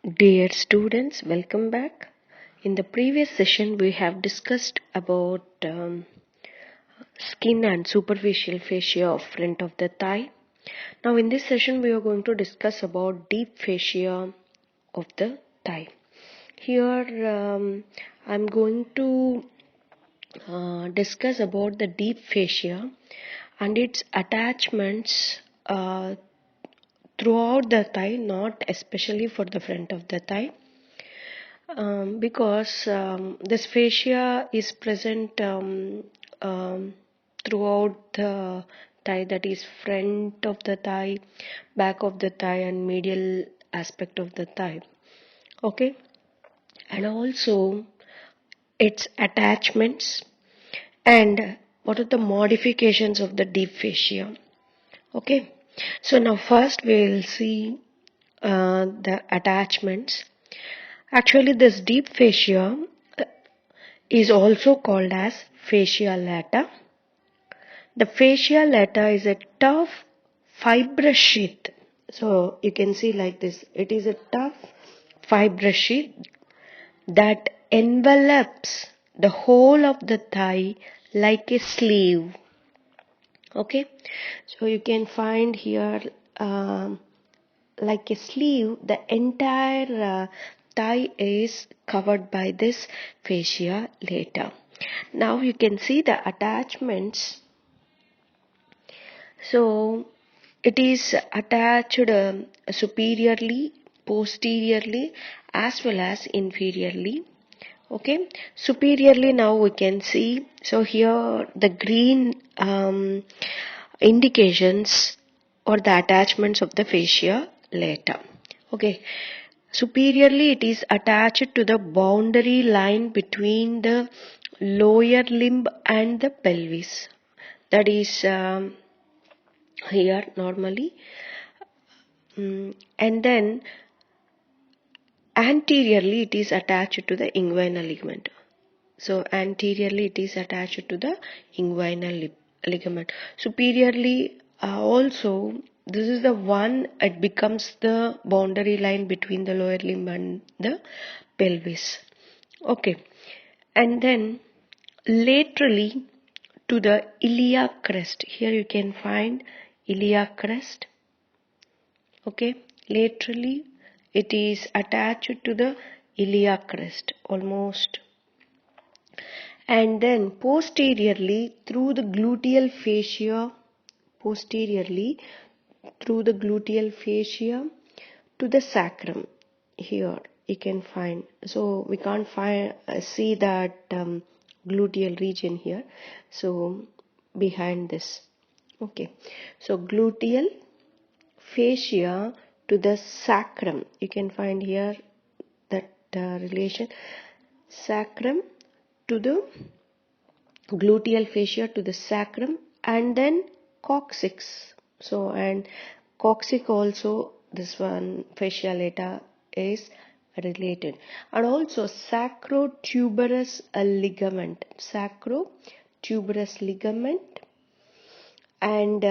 Dear students, welcome back. In the previous session, we have discussed about skin and superficial fascia of front of the thigh. Now, in this session, we are going to discuss about deep fascia of the thigh. Here, I'm going to discuss about the deep fascia and its attachments throughout the thigh, not especially for the front of the thigh. Because this fascia is present throughout the thigh, that is front of the thigh, back of the thigh and medial aspect of the thigh. Okay, and also its attachments and what are the modifications of the deep fascia. Okay, so now first we will see the attachments. Actually, this deep fascia is also called as fascia lata. The fascia lata is a tough fibrous sheath. So you can see like this. It is a tough fibrous sheath that envelops the whole of the thigh like a sleeve. Okay, so you can find here like a sleeve, the entire thigh is covered by this fascia lata. Now you can see the attachments. So it is attached superiorly, posteriorly as well as inferiorly. Okay, superiorly now we can see. So here the green indications or the attachments of the fascia lata. Okay, superiorly it is attached to the boundary line between the lower limb and the pelvis. That is here normally. And then anteriorly it is attached to the inguinal ligament. So anteriorly it is attached to the inguinal ligament. Superiorly also this is the one, it becomes the boundary line between the lower limb and the pelvis. Okay, and then laterally to the iliac crest. Here you can find iliac crest. Okay, laterally it is attached to the iliac crest almost, and then posteriorly through the gluteal fascia, posteriorly through the gluteal fascia to the sacrum. Here you can find, so we can't find see that gluteal region here, so behind this. Okay, so gluteal fascia to the sacrum, you can find here that relation, sacrum to the gluteal fascia to the sacrum, and then coccyx. So and coccyx also, this one fascia lata is related, and also sacrotuberous ligament, sacrotuberous ligament, and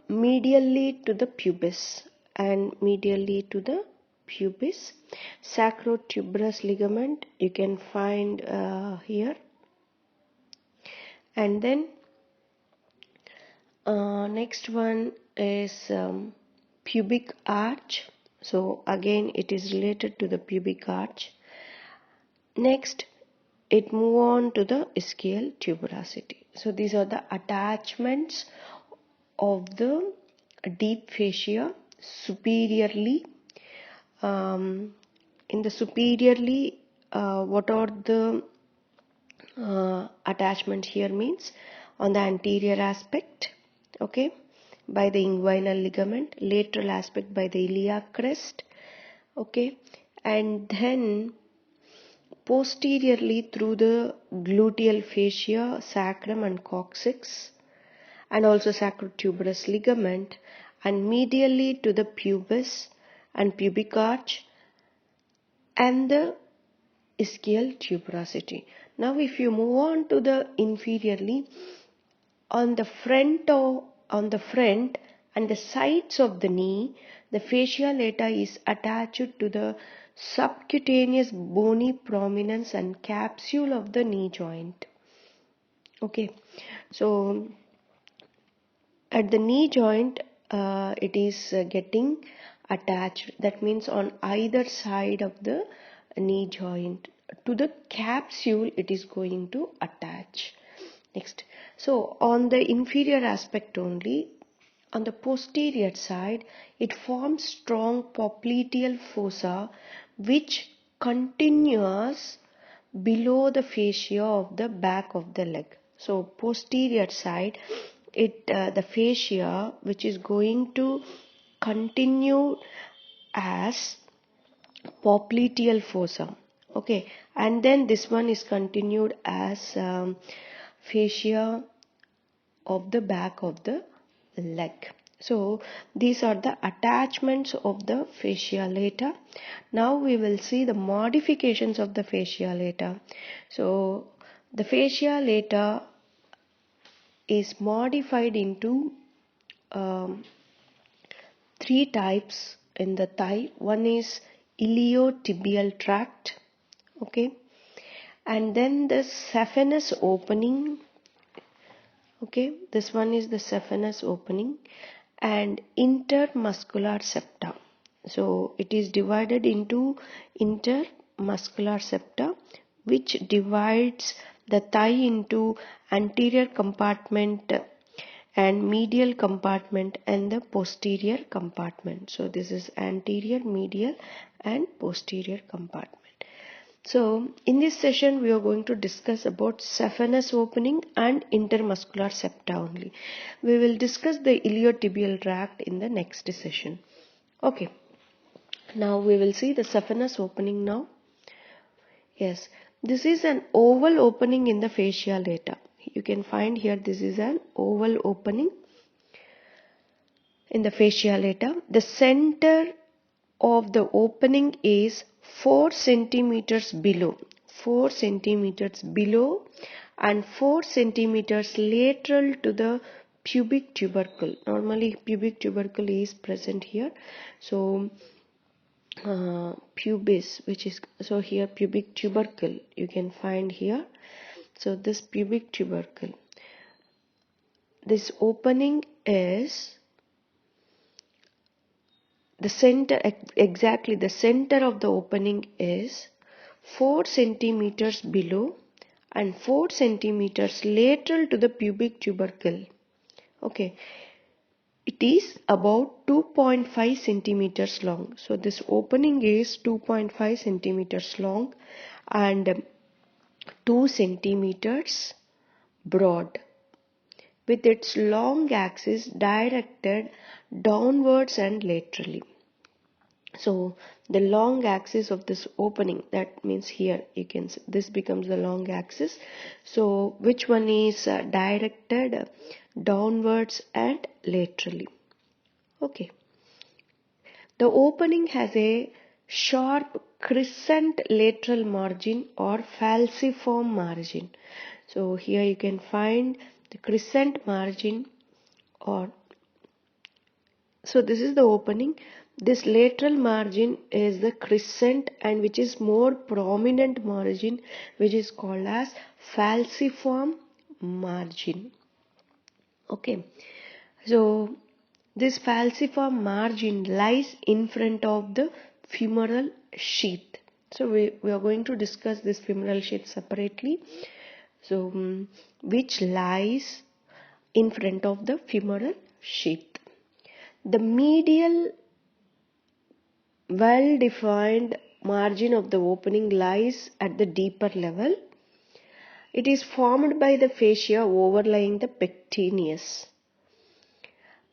medially to the pubis, and medially to the pubis, sacrotuberous ligament you can find here. And then next one is pubic arch. So again it is related to the pubic arch. Next it move on to the ischial tuberosity. So these are the attachments of the deep fascia superiorly. In the superiorly, what are the attachment here means on the anterior aspect, okay, by the inguinal ligament, lateral aspect by the iliac crest, okay, and then posteriorly through the gluteal fascia, sacrum and coccyx, and also sacrotuberous ligament, and medially to the pubis and pubic arch and the ischial tuberosity. Now if you move on to the inferiorly, on the front and the sides of the knee, the fascia lata is attached to the subcutaneous bony prominence and capsule of the knee joint. Okay, so at the knee joint it is getting attached, that means on either side of the knee joint to the capsule it is going to attach. Next, so on the inferior aspect only, on the posterior side it forms strong popliteal fossa which continues below the fascia of the back of the leg. So posterior side, the fascia which is going to continue as popliteal fossa. Okay, and then this one is continued as fascia of the back of the leg. So these are the attachments of the fascia lata. Now we will see the modifications of the fascia lata. So the fascia lata is modified into three types in the thigh. One is iliotibial tract, okay, and then the saphenous opening. Okay, this one is the saphenous opening, and intermuscular septa. So it is divided into intermuscular septa, which divides the thigh into anterior compartment and medial compartment and the posterior compartment. So this is anterior, medial and posterior compartment. So in this session we are going to discuss about saphenous opening and intermuscular septa only. We will discuss the iliotibial tract in the next session. Okay, now we will see the saphenous opening now. Yes, this is an oval opening in the fascia lata. You can find here this is an oval opening in the fascia lata. The center of the opening is 4 centimeters below, 4 centimeters below and 4 centimeters lateral to the pubic tubercle. Normally pubic tubercle is present here. So pubis, which is, so here pubic tubercle you can find here. So this pubic tubercle, this opening is the center, exactly the center of the opening is 4 centimeters below and 4 centimeters lateral to the pubic tubercle. Okay, it is about 2.5 centimeters long. So this opening is 2.5 centimeters long and 2 centimeters broad, with its long axis directed downwards and laterally. So the long axis of this opening, that means here you can see this becomes the long axis. So which one is directed downwards and laterally? Okay. The opening has a sharp crescent lateral margin or falciform margin. So here you can find the crescent margin, or so this is the opening. This lateral margin is the crescent, and which is more prominent margin, which is called as falciform margin. Okay, so this falciform margin lies in front of the femoral sheath. So we are going to discuss this femoral sheath separately. So which lies in front of the femoral sheath. The medial well-defined margin of the opening lies at the deeper level. It is formed by the fascia overlying the pectineus.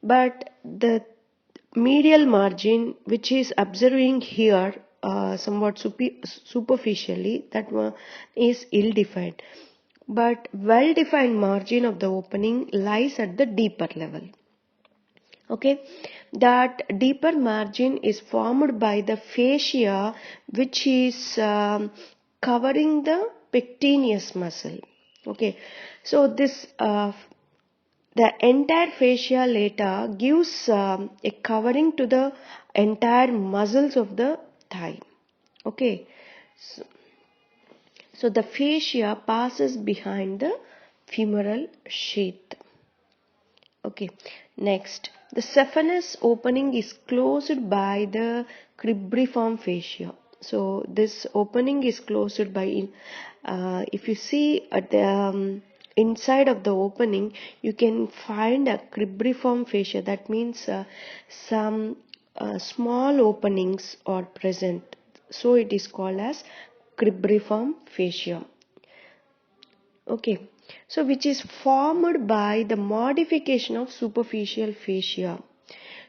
But the medial margin, which is observing here somewhat superficially, that one is ill-defined. But well-defined margin of the opening lies at the deeper level. Okay, that deeper margin is formed by the fascia which is covering the pectineus muscle. Okay, so this the entire fascia lata gives a covering to the entire muscles of the thigh. Okay, so the fascia passes behind the femoral sheath. Okay, next, the saphenous opening is closed by the cribriform fascia. So this opening is closed by, if you see at the inside of the opening, you can find a cribriform fascia. That means some small openings are present. So it is called as cribriform fascia. Okay, so which is formed by the modification of superficial fascia.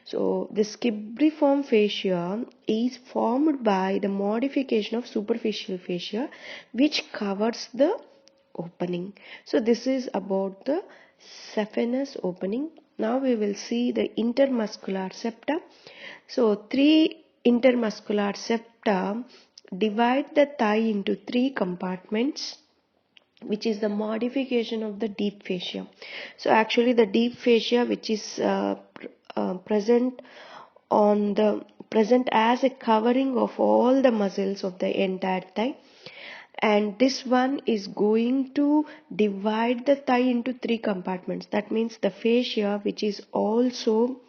So the cribriform fascia is formed by the modification of superficial fascia which covers the opening. So this is about the saphenous opening. Now we will see the intermuscular septa. So three intermuscular septa divide the thigh into three compartments, which is the modification of the deep fascia. So actually the deep fascia, which is present as a covering of all the muscles of the entire thigh, and this one is going to divide the thigh into three compartments. That means the fascia, which is also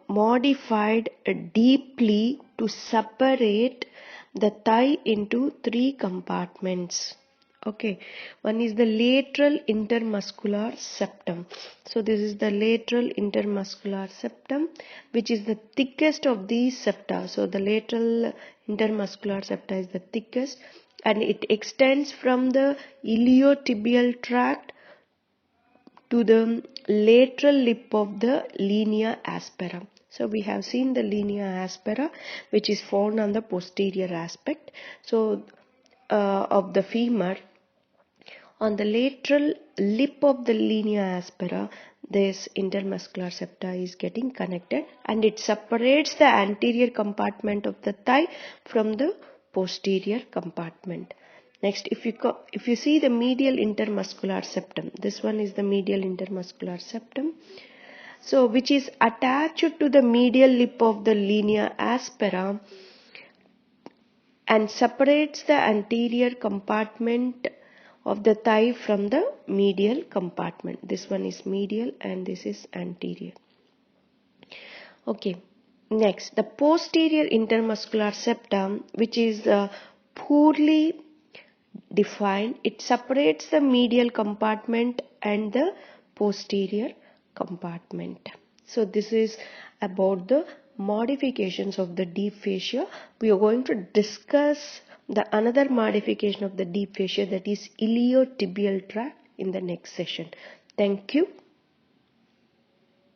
modified deeply to separate the thigh into three compartments. Okay, one is the lateral intermuscular septum. So this is the lateral intermuscular septum, which is the thickest of these septa. So the lateral intermuscular septa is the thickest, and it extends from the iliotibial tract to the lateral lip of the linea aspera. So we have seen the linea aspera, which is found on the posterior aspect of the femur. On the lateral lip of the linea aspera, this intermuscular septa is getting connected, and it separates the anterior compartment of the thigh from the posterior compartment. Next, if you see the medial intermuscular septum, this one is the medial intermuscular septum. So which is attached to the medial lip of the linea aspera and separates the anterior compartment of the thigh from the medial compartment. This one is medial and this is anterior. Okay, next, the posterior intermuscular septum, which is poorly defined. It separates the medial compartment and the posterior compartment. So this is about the modifications of the deep fascia. We are going to discuss the another modification of the deep fascia, that is iliotibial tract, in the next session. Thank you.